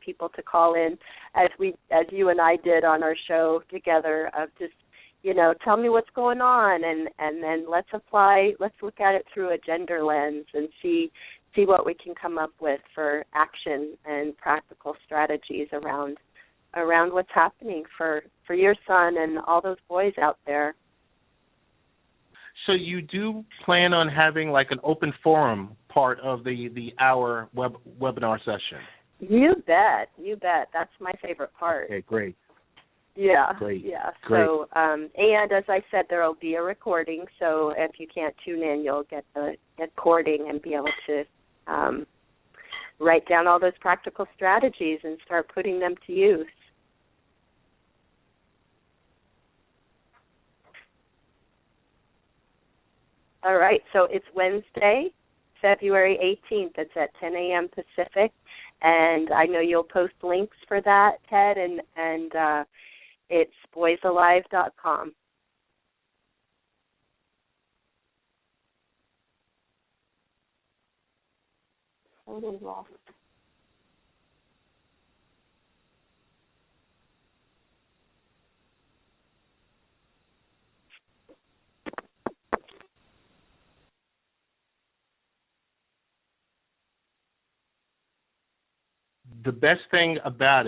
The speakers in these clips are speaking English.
people to call in as you and I did on our show together of just, tell me what's going on, and then let's look at it through a gender lens and see what we can come up with for action and practical strategies around what's happening for your son and all those boys out there. So you do plan on having like an open forum part of the hour webinar session? You bet. That's my favorite part. Okay, great. Yeah. Great. Yeah. Great. So, and as I said, there will be a recording. So if you can't tune in, you'll get the recording and be able to write down all those practical strategies and start putting them to use. All right. So it's Wednesday, February 18th. It's at 10 a.m. Pacific. And I know you'll post links for that, Ted, and it's boysalive.com. Totally lost. The best thing about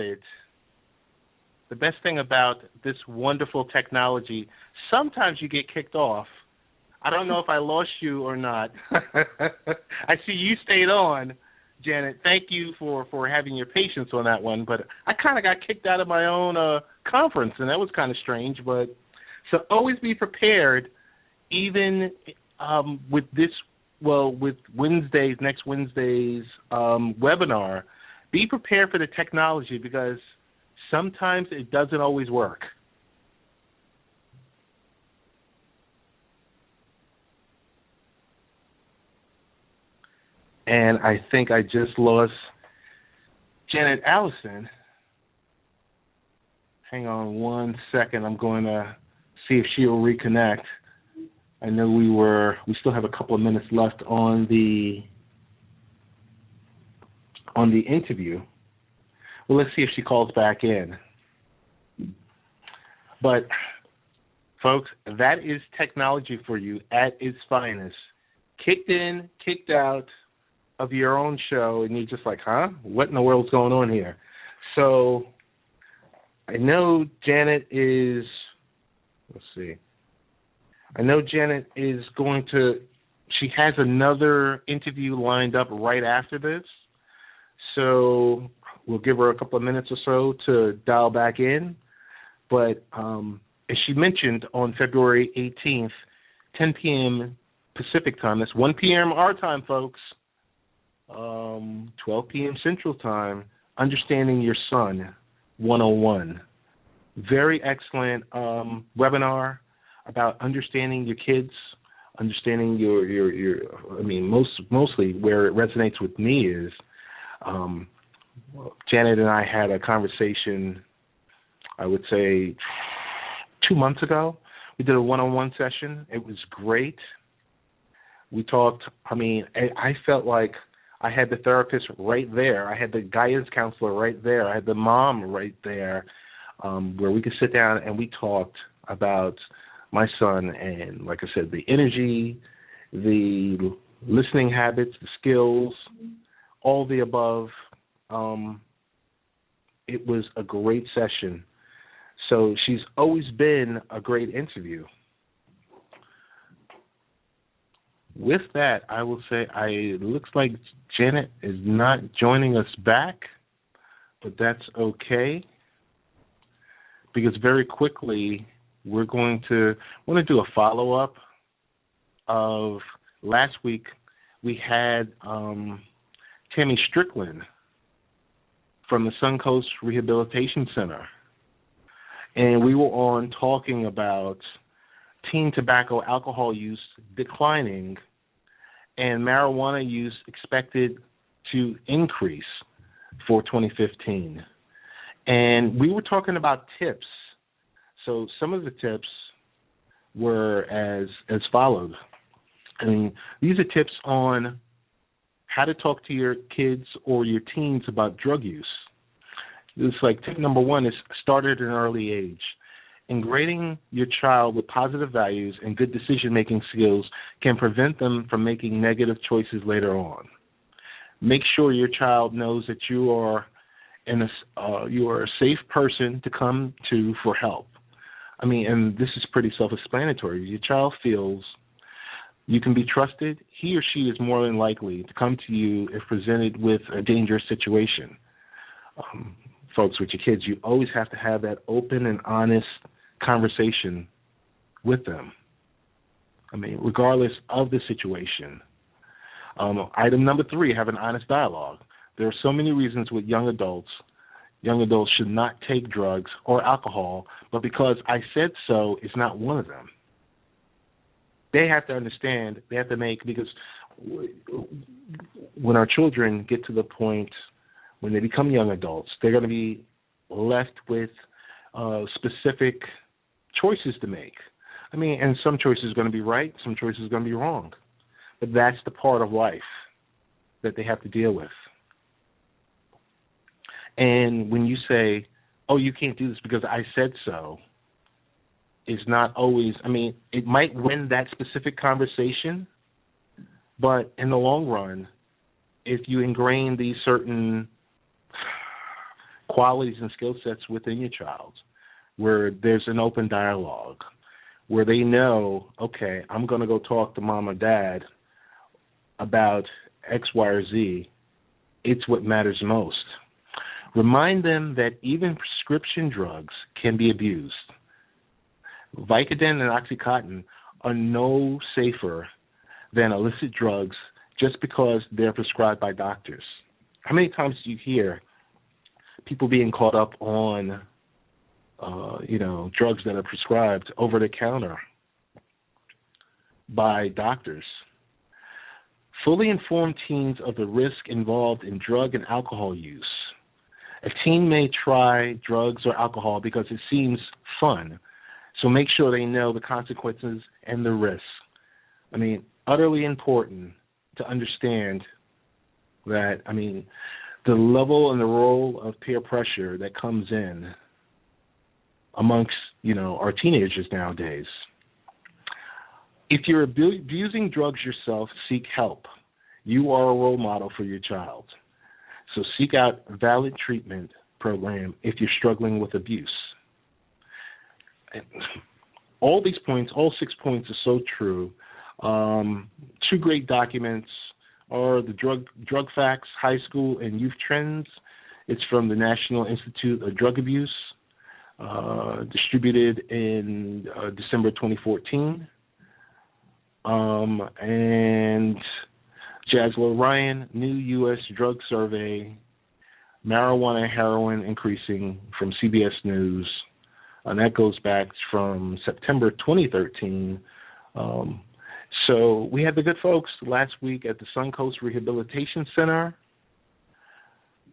this wonderful technology, sometimes you get kicked off. I don't know if I lost you or not. I see you stayed on, Janet. Thank you for having your patience on that one. But I kind of got kicked out of my own conference, and that was kind of strange. But so always be prepared, even with this. Well, with next Wednesday's webinar. Be prepared for the technology because sometimes it doesn't always work. And I think I just lost Janet Allison. Hang on one second. I'm going to see if she'll reconnect. I know we still have a couple of minutes left on the interview. Well, let's see if she calls back in. But, folks, that is technology for you at its finest. Kicked in, kicked out of your own show, and you're just like, huh? What in the world's going on here? So I know Janet is, she has another interview lined up right after this. So we'll give her a couple of minutes or so to dial back in. But as she mentioned, on February 18th, 10 p.m. Pacific time, that's 1 p.m. our time, folks, 12 p.m. Central time, Understanding Your Son 101. Very excellent webinar about understanding your kids, understanding your mostly where it resonates with me is, Janet and I had a conversation, I would say 2 months ago. We did a one-on-one session. It was great. We talked, I felt like I had the therapist right there. I had the guidance counselor right there. I had the mom right there, where we could sit down and we talked about my son and, like I said, the energy, the listening habits, the skills, all the above. It was a great session. So she's always been a great interview. With that, I will say it looks like Janet is not joining us back, but that's okay, because very quickly we're going to want to do a follow-up of last week. We had Tammy Strickland from the Suncoast Rehabilitation Center, and we were on talking about teen tobacco alcohol use declining and marijuana use expected to increase for 2015. And we were talking about tips. So some of the tips were as follows. These are tips on how to talk to your kids or your teens about drug use. It's like tip number one is start at an early age. Ingraining your child with positive values and good decision-making skills can prevent them from making negative choices later on. Make sure your child knows that you are a safe person to come to for help. I mean, and this is pretty self-explanatory. Your child feels you can be trusted. He or she is more than likely to come to you if presented with a dangerous situation. Folks, with your kids, you always have to have that open and honest conversation with them. I mean, regardless of the situation. Item number 3, have an honest dialogue. There are so many reasons with young adults should not take drugs or alcohol, but because I said so is not one of them. They have to understand, because when our children get to the point when they become young adults, they're going to be left with specific choices to make. I mean, and some choices are going to be right, some choices are going to be wrong. But that's the part of life that they have to deal with. And when you say, oh, you can't do this because I said so, it's not always, I mean, it might win that specific conversation, but in the long run, if you ingrain these certain qualities and skill sets within your child, where there's an open dialogue, where they know, okay, I'm going to go talk to mom or dad about X, Y, or Z, it's what matters most. Remind them that even prescription drugs can be abused. Vicodin and Oxycontin are no safer than illicit drugs just because they're prescribed by doctors. How many times do you hear people being caught up on, drugs that are prescribed over the counter by doctors? Fully inform teens of the risk involved in drug and alcohol use. A teen may try drugs or alcohol because it seems fun, so make sure they know the consequences and the risks. I mean, utterly important to understand that, I mean, the level and the role of peer pressure that comes in amongst, our teenagers nowadays. If you're abusing drugs yourself, seek help. You are a role model for your child. So seek out a valid treatment program if you're struggling with abuse. And all these points, all 6 points are so true. 2 great documents are the Drug Facts, High School and Youth Trends. It's from the National Institute of Drug Abuse, distributed in December 2014. And Jasler Ryan, New U.S. Drug Survey, Marijuana and Heroin Increasing, from CBS News. And that goes back from September 2013. So we had the good folks last week at the Suncoast Rehabilitation Center.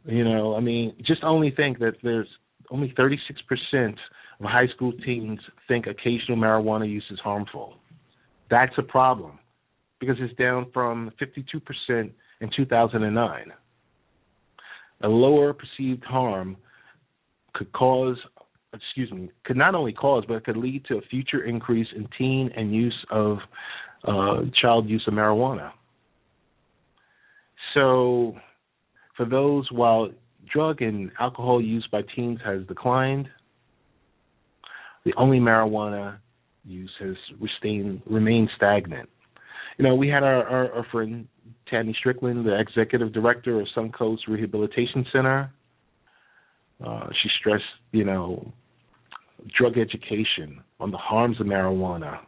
Just only think that there's only 36% of high school teens think occasional marijuana use is harmful. That's a problem because it's down from 52% in 2009. A lower perceived harm could not only cause, but it could lead to a future increase in teen and use of child use of marijuana. So for those, while drug and alcohol use by teens has declined, the only marijuana use has remained stagnant. We had our friend Tammy Strickland, the executive director of Suncoast Rehabilitation Center. She stressed, drug education on the harms of marijuana.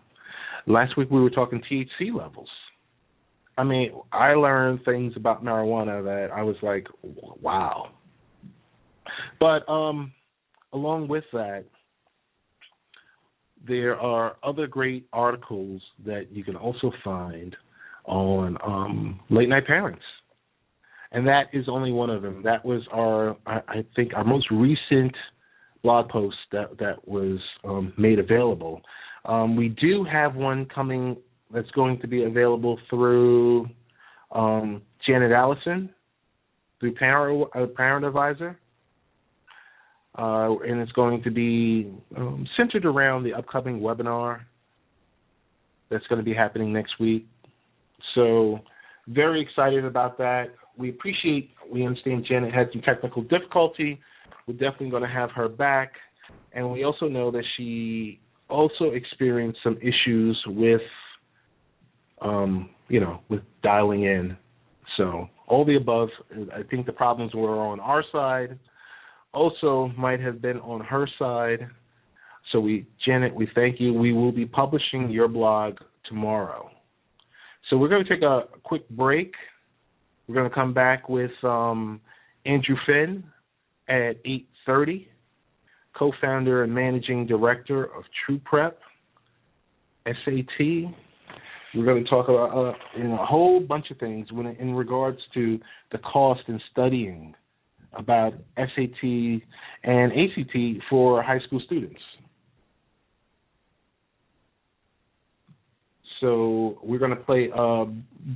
Last week we were talking THC levels. I mean, I learned things about marijuana that I was like, wow. But along with that, there are other great articles that you can also find on Late Night Parents. And that is only one of them. That was our most recent blog post that was made available. We do have one coming that's going to be available through Janet Allison, through Parent Advisor. and it's going to be centered around the upcoming webinar that's going to be happening next week. So very excited about that. We understand Janet had some technical difficulty. We're definitely going to have her back. And we also know that she also experienced some issues with, with dialing in. So all the above, I think the problems were on our side, also might have been on her side. So Janet, we thank you. We will be publishing your blog tomorrow. So we're going to take a quick break. We're going to come back with Andrew Finn at 8:30, co-founder and managing director of truePrep, SAT. We're going to talk about a whole bunch of things in regards to the cost in studying about SAT and ACT for high school students. So we're going to play a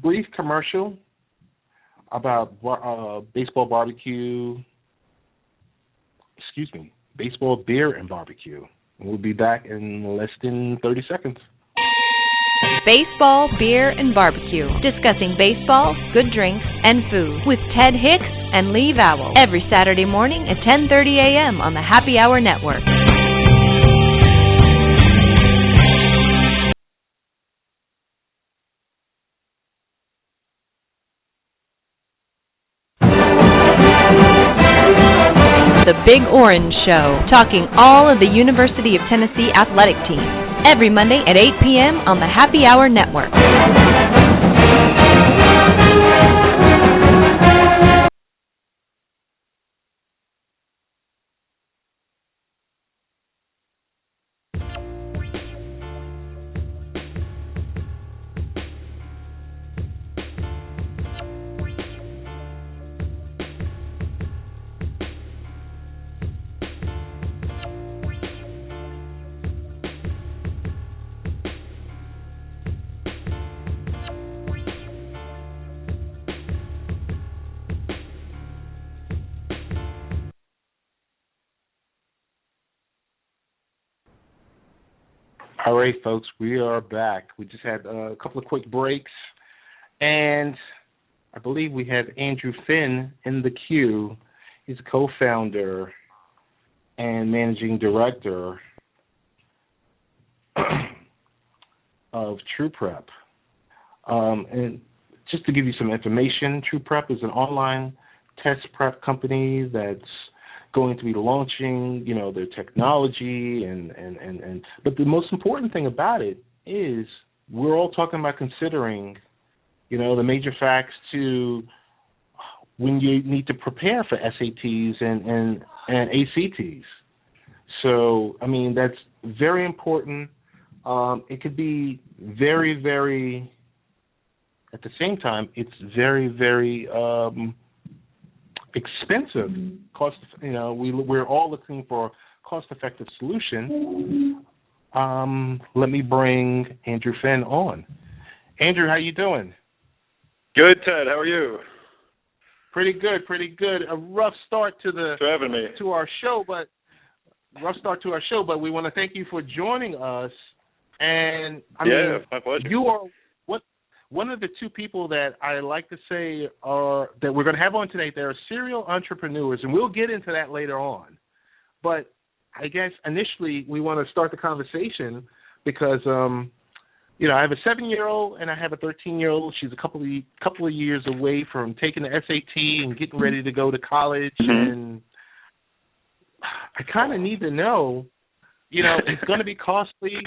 brief commercial about baseball, beer, and barbecue. And we'll be back in less than 30 seconds. Baseball, beer, and barbecue. Discussing baseball, good drinks, and food with Ted Hicks and Lee Vowell every Saturday morning at 10:30 a.m. on the Happy Hour Network. The Big Orange Show, talking all of the University of Tennessee athletic teams. Every Monday at 8 p.m. on the Happy Hour Network. All right, folks, we are back. We just had a couple of quick breaks, and I believe we have Andrew Finn in the queue. He's a co-founder and managing director of truePrep. And just to give you some information, truePrep is an online test prep company that's going to be launching, their technology but the most important thing about it is we're all talking about considering, the major facts to when you need to prepare for SATs and ACTs. So, that's very important. It could be very, very, at the same time, it's very, very expensive. Cost, we're all looking for a cost-effective solution. Let me bring Andrew Finn on. Andrew, how you doing? Good, Ted. How are you? Pretty good. A rough start to our show, but we want to thank you for joining us. And it's my pleasure. You are one of the two people that I like to say that we're going to have on today. They're serial entrepreneurs, and we'll get into that later on. But I guess initially we want to start the conversation because, I have a 7-year-old and I have a 13-year-old. She's a couple of years away from taking the SAT and getting ready to go to college. Mm-hmm. And I kind of need to know, it's going to be costly.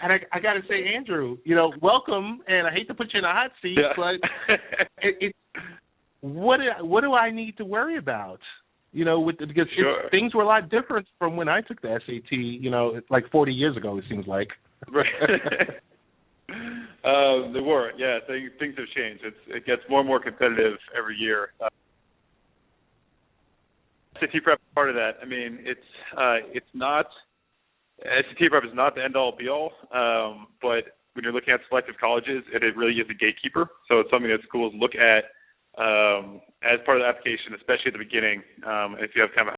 And I got to say, Andrew, welcome. And I hate to put you in a hot seat, but what do I need to worry about? Because sure. Things were a lot different from when I took the SAT, like 40 years ago, it seems like. Right. They were, yeah. Things have changed. It gets more and more competitive every year. SAT prep is part of that. It's not. SAT prep is not the end-all, be-all, but when you're looking at selective colleges, it really is a gatekeeper. So it's something that schools look at as part of the application, especially at the beginning. If you have kind of